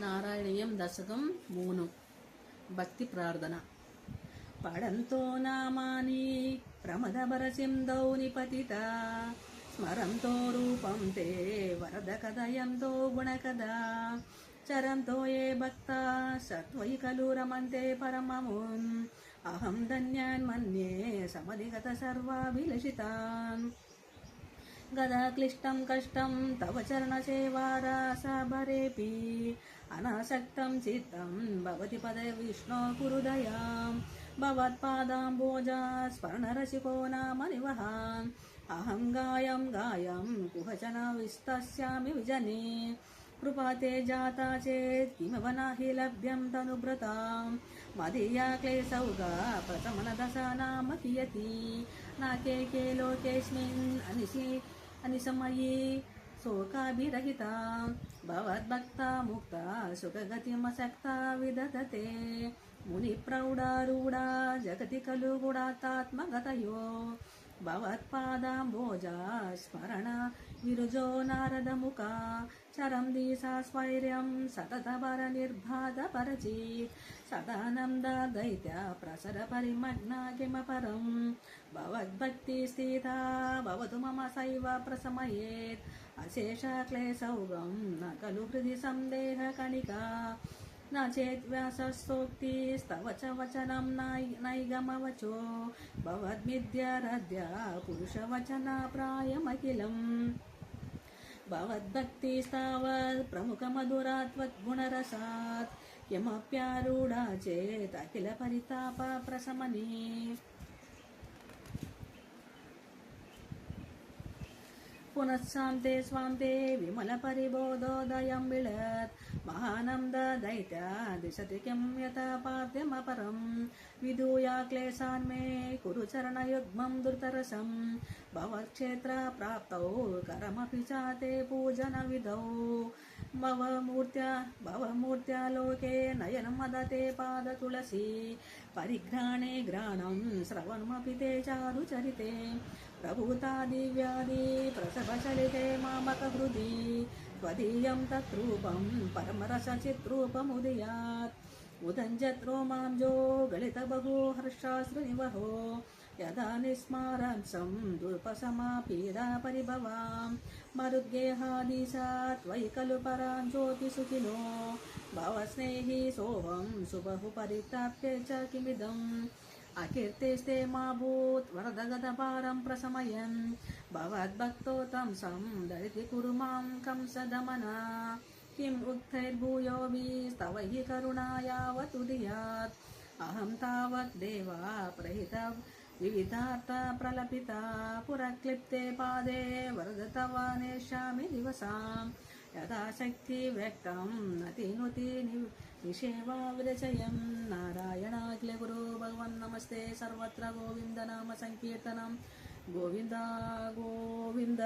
నారాయణీయం దశకం 3 భక్తి ప్రార్థన. పడంతో నామాని ప్రమదబరసిందౌ నిపతిత స్మరంతో రూపం తే వరద కదయంతో గుణకదా చరంతో ఏ భక్త సత్వై కలు రమంతే పరమమున్ అహం ధన్యాన్ మన్యే సమధిగత సర్వాభిలషితాన్ గదా క్లిష్టం కష్టం తవ చరణ సేవారాసభరేపి అనాసక్తం చిత్తం భవతి పద విష్ణో కురుదయాం భవత్పాదాంబోజా స్మరణరసికో నామ నివహాన్ అహం గాయం కుహచన విస్తస్యామి విజనే కృపాతే జాతా చేత్ కిమవ నాహి లభ్యం తనువ్రతాం మదీయా క్లేశౌగా ప్రథమన దశ నామ కియతి నాకేకే లోకేస్మిన్ అనిసమయీ శోకాభిరహితా భవద్భక్త ముక్త సుఖగతిమసక్త విదధతే ముని ప్రౌఢారూఢా జగతి ఖలు గుణాత్మగతయో భవత్పాదాంబోజా స్మరణ విరుజో నారదముఖ చరం దీసా స్వైర్యం సతతవర నిర్బాధ పరచిత్ సదానంద దైత్య ప్రసర పరిమగ్న కిమపరం భవద్భక్తి స్థితా భవతు మమ సైవ ప్రసమయేత్ అశేష క్లేశౌగం న ఖలు హృది సందేహ కణికా నా చేద్వ్యాసస్తోక్తి స్తవ చ వచనం నైగమవచో భవద్మిద్యారాధ్య పురుషవచన ప్రాయమఖిలం భవద్భక్తి స్తావత్ ప్రముఖ మధురాత్వద్గుణరసాత్ యమప్యారూఢా చేత్ అఖిల పరితాప ప్రశమనే పునఃశాంతే స్వాంతే విమల పరిబోధోదయం విళత్ మహానంద దైత్య దిశతి కిం యత పాద్యమపరం విదూయా క్లేశాన్ మే కురు చరణయుగ్మం ధృతరసం భవక్షేత్ర ప్రాప్తౌ కరమపి చాతే పూజన విధౌ భవమూర్త్యా లోకే నయనం మదతే పాద తులసి పరిఘ్రాణే ఘ్రాణం శ్రవణమపి తే చారు చరితే ప్రభూతా దివ్యాది ప్రసభచలితే మామక హృది స్వదీయం తత్రూపం పరమరస చిత్రూపముదయాత్ ఉదంజత్ రోమాంజో గళిత బహు హర్షాశ్రు నివహో యదా నిస్మారాంసం దుర్పసమాపీడా పరిభవాం మరుద్గేహాదీశాత్ వై ఖలు పరాం జ్యోతి సుఖినో భవస్నేహి సోహం సుబహు పరితాప్య చ కిమిదం అకీర్తిస్తే మా భూత్ వరదగదపారం ప్రశమయన్ భవద్భక్తో తం సం దరితి కురు మాం కంసదమనా కిం ఉక్తైర్భూయో స్తవ హి కరుణాయావతుదియాత్ అహం తావత్ దేవా ప్రహిత వివిధార్థ ప్రలపిత పురక్లిప్తే పాదే వరద తవ నేష్యామి దివసాం యథాశక్తి వ్యక్తం నతినుతి నిషేవా విరచయం నారాయణాఖిల గురు భగవన్ నమస్తే సర్వత్ర గోవింద నామ సంకీర్తనం గోవింద గోవింద.